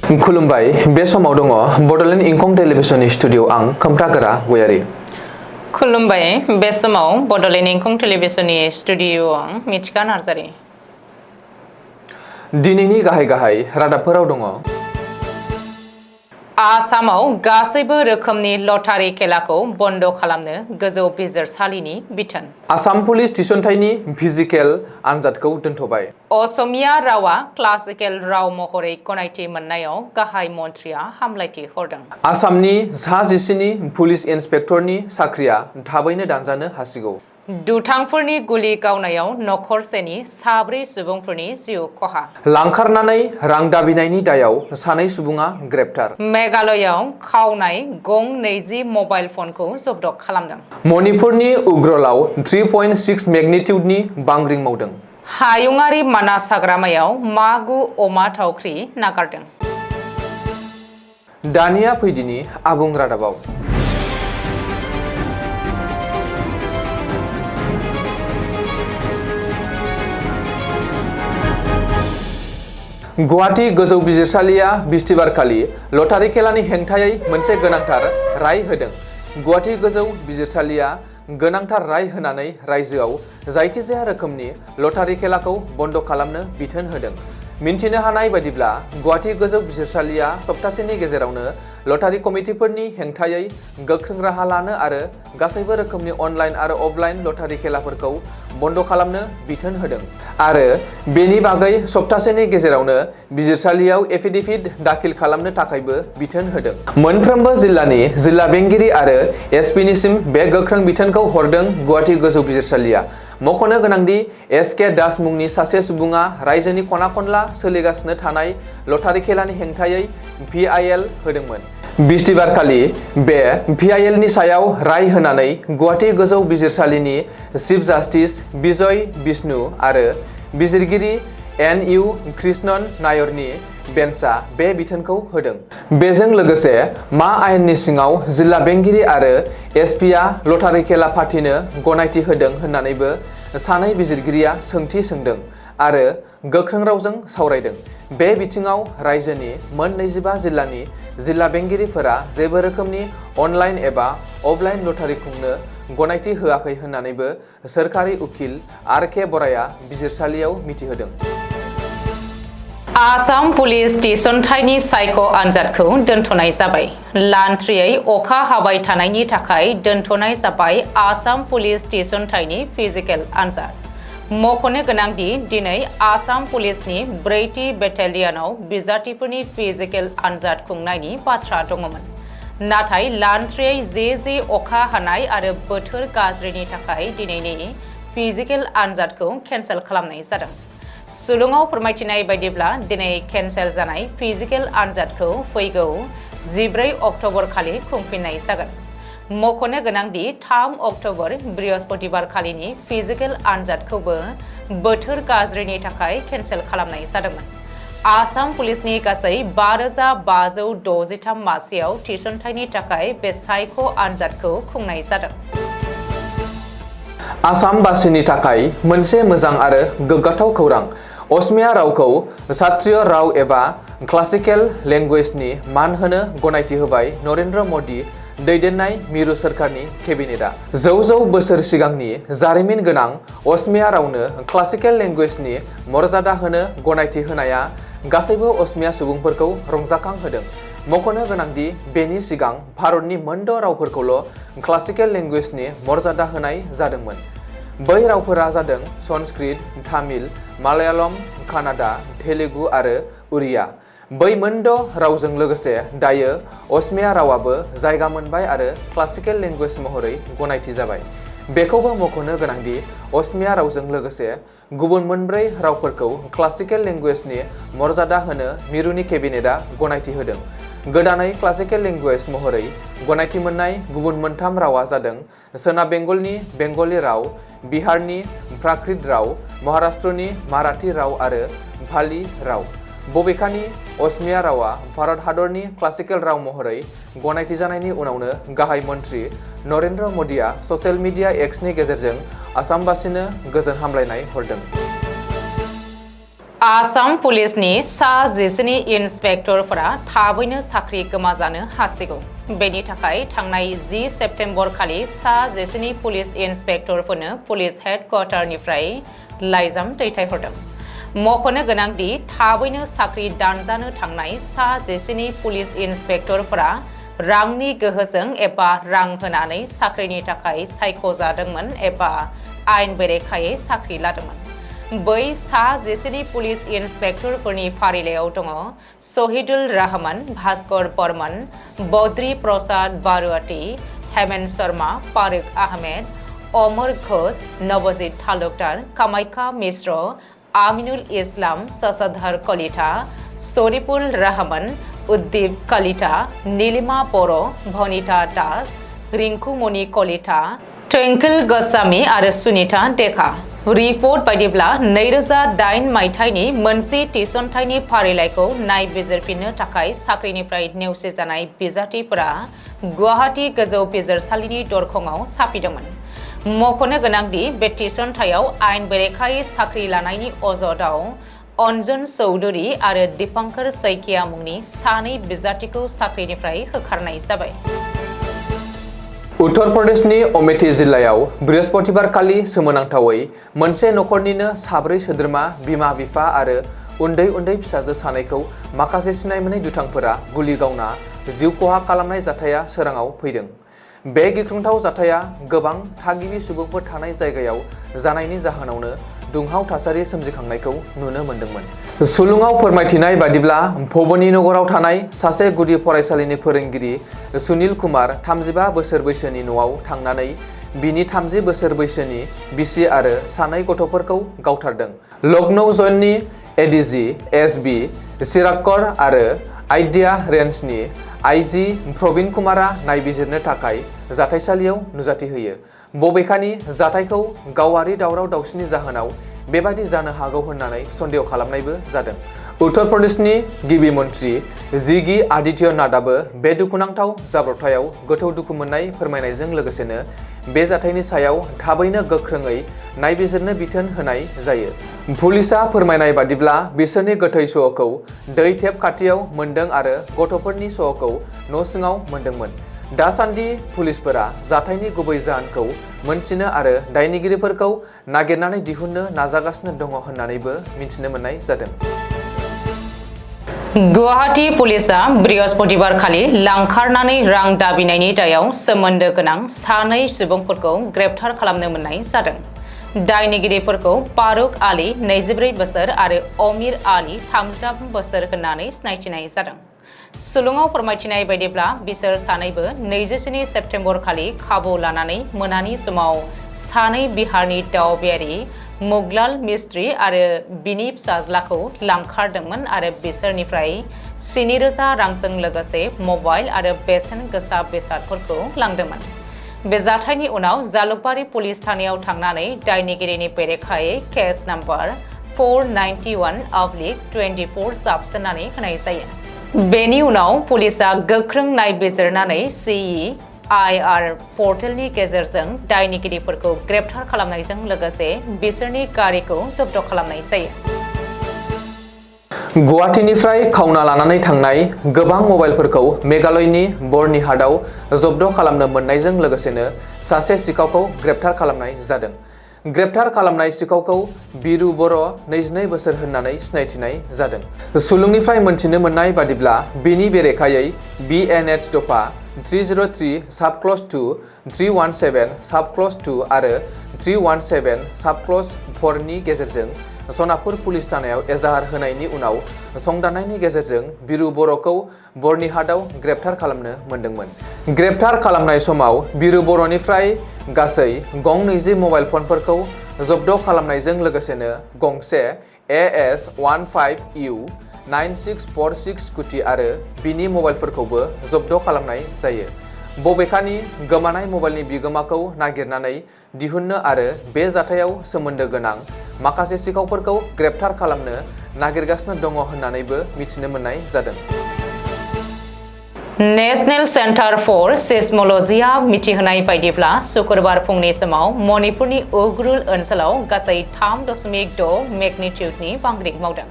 खुलुमबाय बे समाव दङ बडलेण्ड इंखं टेलिभिजननि स्टुडिअ आं खोमफ्रागोरा गयारि। खुलुमबाय बे समाव बडलेण्ड इंखं टेलिभिजननि स्टुडिअ आं मिथिका नार्जारि। दिनैनि गाहाय रादाबफोराव दङ। आसामाव गासैबो रोखोमनि लटारि खेलाखौ बन्द खालामनो गोजौ बिजिरसालिनि बिथोन। आसाम पुलिस थिसनथाइनि फिजिकेल आनजादखौ दोनथ'बाय। असमिया रावा क्लासिकेल राव महरै गनायथि मोननायाव गाहाय मन्थ्रिया हामलायथि हरदों। आसामनि सा 17 पुलिस इन्सपेक्टरनि साख्रिया थाबैनो दानजानो हासिगौ। दुथांफोरनि गुलि गावनायाव नखरसेनि 4 सुबुंफोरनि जिउ खहा। लांखारनानै रां दाबिनायनि दायाव सानै सुबुङा ग्रेप्टार। मेघालयआव खावनाय गं 20 मबाइल फनखौ जब्द खालामदों। मणिपुरनि उग्रलाव 3.6 मेगनिटिउडनि बांग्रिं मावदों। हायुङारि मानास हाग्रामायाव मागु अमा थावख्रि नागारदों। दानिया फैदिनि आबुं रादाबाव। गुवाहाटी गोजौ बिजिरसालिया बिस्तिबारखालि लटारि खेलानि हेंथायै मोनसे गोनांथार राय होदों। गुवाहाटी गोजौ बिजिरसालिया गोनांथार राय होनानै रायजोआव जायखिजाया रोखोमनि लटारि खेलाखौ बन्द खालामनो बिथोन होदों। मिन्थिनो हानाय बायदिब्ला गुवाहाटी गोजौ बिजिरसालिया सप्तासेनि गेजेरावनो लटारि कमिटिफोरनि हेंथायै गोख्रों राहा लानो आरो गासैबो रोखोमनि अनलाइन आरो अफलाइन लटारि खेलाफोरखौ बन्द खालामनो बिथोन होदों आरो बेनि बागै सप्तासेनि गेजेरावनो बिजिरसालियाव एफिडेभिट दाखिल खालामनो थाखायबो बिथोन होदों। मोनफ्रोमबो जिल्लानि जिल्ला बेंगिरि आरो एसपिनिसिम बे गोख्रों बिथोनखौ हरदों गुवाहाटी गोजौ बिजिरसालिया। मख'नो गोनांदि एस.के. दास मुंनि सासे सुबुङा रायजोनि खना खनला सोलिगासिनो थानाय लटारि खेलानि हेंथायै VIL होदोंमोन। बिस्तिबारखालि बे VILनि सायाव राय होनानै गुवाहाटी गोजौ बिजिरसालिनि चिफ जास्टिस बिजय बिष्णु आरो बिजिरगिरि N.U. कृष्णन नायरनि बेन्चआ बे बिथोनखौ होदों। बेजों लोगोसे मा आयेननि सिङाव जिल्ला बेंगिरि आरो एसपिआ लटारि खेला फाथिनो गनायथि होदों होननानैबो सानै बिजिरगिरिया सोंथि सोंदों आरो गोख्रों रावजों सावरायदों। बे बिथिङाव रायजोनि मोन 25 जिल्लानि जिल्ला बेंगिरिफोरा जेबो रोखोमनि अनलाइन एबा अफलाइन लटारि खुंनो गनायथि होआखै होननानैबो सोरखारि उखिल R.K. बराया बिजिरसालियाव मिथिहोदों। आसाम पुलिस थिसनथाइनि सायख' आनजादखौ दोनथ'नाय जाबाय। लान्थ्रियै अखा हाबाय थानायनि थाखाय दोनथ'नाय जाबाय आसाम पुलिस थिसनथाइनि फिजिकेल आनजाद। मख'नो गोनांदि दिनै आसाम पुलिसनि 4थि बेटालियनाव बिजाथिफोरनि फिजिकेल आनजाद खुंनायनि बाथ्रा दङमोन। नाथाय लान्थ्रियै जे अखा हानाय आरो बोथोर गाज्रिनि थाखाय दिनैनि फिजिकेल आनजादखौ केन्सेल खालामनाय जादों। सुलुङाव फोरमायथिनाय बायदिब्ला दिनै केन्सेल जानाय फिजिकेल आनजादखौ फैगौ 14 अक्ट'बर खालि खुंफिननाय जागोन। मख'नो गोनांदि 3 अक्ट'बर बृहस्पतिबार खालिनि फिजिकेल आनजादखौबो बोथोर गाज्रिनि थाखाय केन्सेल खालामनाय जादोंमोन। आसाम पुलिसनि गासै 5,563 मासियाव थिसनथाइनि थाखाय बे सायख' आनजादखौ खुंनाय जादों। आसाम बासिनि थाखाय मोनसे मोजां आरो गोग्गाथाव खौरां। असमिया रावखौ शास्त्रीय राव एबा क्लासिकेल लेंगुवेजनि मान होनो गनायथि होबाय नरेन्द्र मदि दैदेननाय मिरु सोरखारनि केबिनेटआ। जौ बोसोर सिगांनि जारिमिन गोनां असमिया रावनो क्लासिकेल लेंगुवेजनि मर्यादा होनो गनायथि होनाया गासैबो असमिया सुबुंफोरखौ रंजाखां होदों। मख'नो गोनांदि बेनि सिगां भारतनि मोनद' रावफोरखौल' क्लासिकेल लेंगुवेजनि मर्यादा होनाय जादोंमोन। बै रावफोरा जादों संस्कृत, तामिल, मालयालम, कान्नाडा, तेलुगु आरो उड़िया। बै मोनद' रावजों लोगोसे दायो असमिया रावाबो जायगा मोनबाय आरो क्लासिकेल लेंगुवेज महरै गनायथि जाबाय। बेखौबो मख'नो गोनांदि असमिया रावजों लोगोसे गुबुन 4 रावफोरखौ क्लासिकेल लेंगुवेजनि मर्यादा होनो मिरुनि केबिनेटआ गनायथि होदों। गोदानै क्लासिकेल लेंगुवेज महरै गनायथि मोननाय गुबुन 3 रावा जादों सोनाब बेंगलनि बेंगली राव, बिहारनि प्राकृत राव, महाराष्ट्रनि माराठी राव आरो पाली राव। बबेखानि असमिया रावा भारत हादरनि क्लासिकेल राव महरै गनायथि जानायनि उनावनो गाहाय मन्थ्रि नरेन्द्र मदिया ससियेल मिडिया एक्सनि गेजेरजों आसामबासिनो गोजोन हामलायनाय हरदों। आसाम पुलिसनि सा 10 इन्सपेक्टरफोरा थाबैनो साख्रि गोमाजानो हासिगौ। बेनि थाखाय थांनाय 10 सेप्तेम्बर खालि सा 10 पुलिस इन्सपेक्टरफोरनो पुलिस हेडक्वार्टारनिफ्राय लाइजाम दैथायहरदों। मख'नो गोनांदि थाबैनो साख्रि दानजानो थांनाय सा 10 पुलिस इन्सपेक्टरफोरा रांनि गोहोजों एबा रां होनानै साख्रिनि थाखाय सायख'जादोंमोन एबा आयेन बेरेखायै साख्रि लादोंमोन। बै सा 10 पुलिस इन्सपेक्टरफोरनि फारिलाइयाव दङ शहीदुल रहमान, भास्कर बर्मन, बद्री प्रसाद बारुआती, हेमंत शर्मा, फारुक आहमेद, अमर घोष, नवजीत तालुकदार, कामाख्या मिश्र, आमिनुल इस्लाम, शशधर कलिता, शरीफुल रहमान, उद्दीप कलिता, नीलिमा बर', भनिता दास, रिंकुमणि कलिता, ट्विंकल गोस्वामी आरो सुनीता डेका। रिपर्ट बायदिब्ला 2008 मायथाइनि मोनसे थिसनथाइनि फारिलाइखौ नायबिजिरफिननो थाखाय साख्रिनिफ्राय नेवसिजानाय बिजाथिफोरा गुवाहाटी गोजौ बिजिरसालिनि दरखंआव साफिदोंमोन। मख'नो गोनांदि बे थिसनथाइयाव आयेन बेरेखायै साख्रि लानायनि अजदआव अन्जन चौधुरी आरो दीपांकर सैकिया मुंनि सानै बिजाथिखौ साख्रिनिफ्राय होखारनाय जाबाय। उत्तर प्रदेशनि अमेठी जिल्लायाव बृहस्पतिबारखालि सोमोनांथावै मोनसे नखरनिनो साब्रै सोद्रोमा बिमा-बिफा आरो उन्दै फिसाजो सानैखौ माखासे सिनाय मोनै दुथांफोरा गुलि गावना जिउ खहा खालामनाय जाथाया सोराङाव फैदों। बे गिख्रंथाव जाथाया गोबां थागिबि सुबुंफोर थानाय जायगायाव जानायनि जाहोनावनो दुंहाव थासारि सोमजिखांनायखौ नुनो मोन्दोंमोन। सुलुङाव फोरमायथिनाय बादिब्ला भबनी नगराव थानाय सासे गुदि फरायसालिनि फोरोंगिरि सुनील कुमार 35 बोसोर बैसोनि न'आव थांनानै बिनि 30 बोसोर बैसोनि बिसि आरो सानै गथ'फोरखौ गावथारदों। लखनऊ ज'ननि एडीजी एसबी चिराक्कर आरो आइडिया रेन्जनि आईजी प्रवीण कुमारा नायबिजिरनो थाखाय जाथायसालियाव नुजाथि होयो। बबेखानि जाथायखौ गावारि दावराव दावसिनि जाहोनाव बेबादि जानो हागौ होननानै सन्देह खालामनायबो जादों। उत्तर प्रदेशनि गिबि मन्त्रि योगी आदित्य नाथआबो बे दुखुनांथाव जाब्रबथायाव गोथौ दुखु मोननाय फोरमायनायजों लोगोसेनो बे जाथायनि सायाव थाबैनो गोख्रोङै नायबिजिरनो बिथोन होनाय जायो। पुलिसआ फोरमायनाय बादिब्ला बिसोरनि गोथै सह'खौ दै टेप खाथियाव मोनदों आरो गथ'फोरनि सह'खौ न' सिङाव मोनदोंमोन। दासान्दि पुलिसफोरा जाथायनि गुबै जाहोनखौ मोनथिनो आरो दायनिगिरिफोरखौ नागिरनानै दिहुननो नाजागासिनो दङ होननानैबो मिथिनो मोननाय जादों। गुवाहाटी पुलिसआ बृहस्पतिबारखालि लांखारनानै रां दाबिनायनि दायाव सोमोन्दो गोनां सानै सुबुंफोरखौ ग्रेप्तार खालामनो मोननाय जादों। दायनिगिरिफोरखौ फारुक आली 24 बोसोर आरो अमीर आली 33 बोसोर होननानै सिनायथिनाय जादों। सुलुङाव फोरमायथिनाय बायदिब्ला बिसोर सानैबो 27 सेप्तेम्बर खालि खाबु लानानै मोनानि समाव सानै बिहारनि दावबायारि मुगलाल मिस्ट्री आरो बिनि फिसाज्लाखौ लांखारदोंमोन आरो बिसोरनिफ्राय 7,000 रांजों लोगोसे मबाइल आरो बेसेन गोसा बेसादफोरखौ लांदोंमोन। बे जाथायनि उनाव जालुकबारी पुलिस थानायाव थांनानै दायनिगिरिनि बेरेखायै केस नम्बर 491/24 जाबसोनानै होनाय जायो। बेनि उनाव पुलिसआ गोख्रों नायबिजिरनानै CEIR पर्टेलनि गेजेरजों दायनिगिरिफोरखौ ग्रेप्तार खालामनायजों लोगोसे बिसोरनि गारिखौ जब्द खालामनाय जायो। गुवाहाटीनिफ्राय खावना लानानै थांनाय गोबां मबाइलफोरखौ मेघालयनि बर्निहाटआव जब्द खालामनो मोननायजों लोगोसेनो सासे सिखावखौ ग्रेप्तार खालामनाय जादों। ग्रेप्तार खालामनाय सिखावखौ बिरु बर' 22 बोसोर होननानै सिनायथिनाय जादों। सुलुंनिफ्राय मोनथिनो मोननाय बादिब्ला बिनि बेरेखायै BNH दफा 303 साब क्लज 2, 317 साब क्लज 2 आरो 317 साब क्लज 4 नि गेजेरजों सनापुर पुलिस थानायाव एजाहार होनायनि उनाव संदाननायनि गेजेरजों बिरु बर'खौ बर्निहाटआव ग्रेप्तार खालामनो मोनदोंमोन। ग्रेप्तार खालामनाय समाव बिरु बर'निफ्राय गासै गं 20 मबाइल फनफोरखौ जब्द खालामनायजों लोगोसेनो गंसे AS15U 9646 स्कुटि आरो बिनि मबाइलफोरखौबो जब्द खालामनाय जायो। बबेखानि गोमानाय मबाइलनि बिगोमाखौ नागिरनानै दिहुननो आरो बे जाथायाव सोमोन्दो गोनां माखासे सिखावफोरखौ ग्रेप्तार खालामनो नागिरगासिनो दङ होननानैबो मिथिनो मोननाय जादों। नेशनेल सेन्टार फर सेस्मोलजिया मिथिहोनाय बायदिब्ला शुक्रबार फुंनि समाव मणिपुरनि उगरुल ओनसोलाव गासै 3.6 मेगनिट्युडनि बांग्रिं मावदों।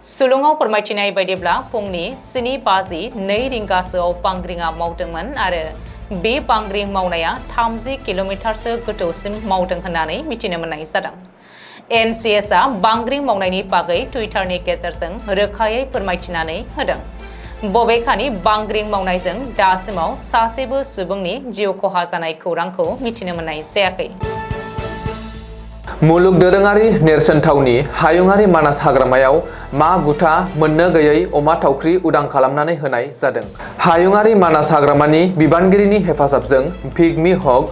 सुलुङाव फोरमायथिनाय बायदिब्ला फुंनि 7:02 रिंगासोआव बांग्रिङा मावदोंमोन आरो बे बांग्रिं मावनाया 30 किल'मिटारसो गोथौसिम मावदों होननानै मिथिनो मोननाय जादों। NCSआ बांग्रिं मावनायनि बागै टुइटारनि गेजेरजों रोखायै फोरमायथिनानै होदों। बबेखानि बांग्रिं मावनायजों दासिमाव सासेबो सुबुंनि जिउ खहा जानाय खौरांखौ मिथिनो मोननाय जायाखै। मुलुग दोरोङारि नेरसोन थावनि हायुङारि मानास हाग्रामायाव मा गुथा मोननो गैयै अमा थावख्रि उदां खालामनानै होनाय जादों। हायुङारि मानास हाग्रामानि बिबानगिरिनि हेफाजाबजों पिगमी हग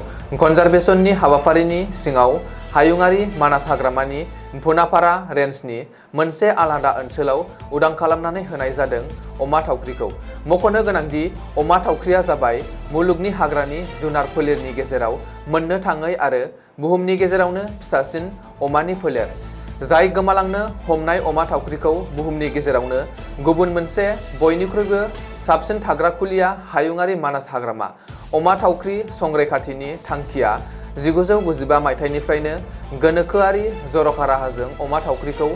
कनजारभेशननि हाबाफारिनि सिङाव हायुङारि मानास हाग्रामानि भुनापारा रेन्जनि मोनसे आलादा ओनसोलाव उदां खालामनानै होनाय जादों अमा थावख्रिखौ। मख'नो गोनांदि अमा थावख्रिया जाबाय मुलुगनि हाग्रानि जुनार फोलेरनि गेजेराव मोननो थाङै आरो बुहुमनि गेजेरावनो फिसासिन अमानि फोलेर, जाय गोमालांनो हमनाय अमा थावख्रिखौ बुहुमनि गेजेरावनो गुबुन मोनसे बयनिख्रुइबो साबसिन थाग्रा खुलिया हायुङारि मानास हाग्रामा। अमा थावख्रि संरैखाथिनि थांखिया 1995 मायथाइनिफ्रायनो गोनोखोआरि जर'खा राहाजों अमा थावख्रिखौ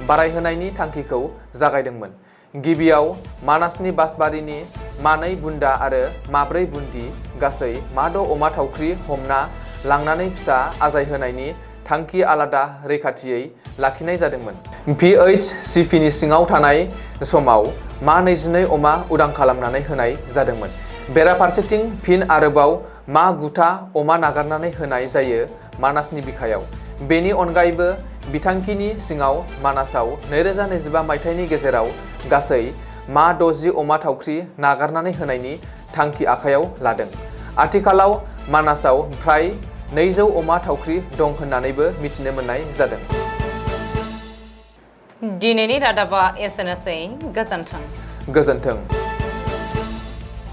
बारायहोनायनि थांखिखौ जागायदोंमोन। गिबियाव मानासनि बासबारिनि मानै बुन्दा आरो माब्रै बुन्दि गासै मा6 अमा थावख्रि हमना लांनानै फिसा आजायहोनायनि थांखि आलादा रैखाथियै लाखिनाय जादोंमोन। VHCPनि सिङाव थानाय समाव मा22 अमा उदां खालामनानै होनाय जादोंमोन। बेराफारसेथिं फिन आरोबाव मा9था अमा नागारनानै होनाय जायो मानासनि बिखायाव। बेनि अनगायैबो बिथांखिनि सिङाव मानासाव 2025 मायथाइनि गेजेराव गासै मा60 अमा थावख्रि नागारनानै होनायनि थांखि आखायाव लादों। आथिखालाव मानासाव फ्राय 200 अमा थावख्रि दं होननानैबो मिथिनो मोननाय जादों। दिनैनि रादाबा एसेनोसै। गोजोन्थों।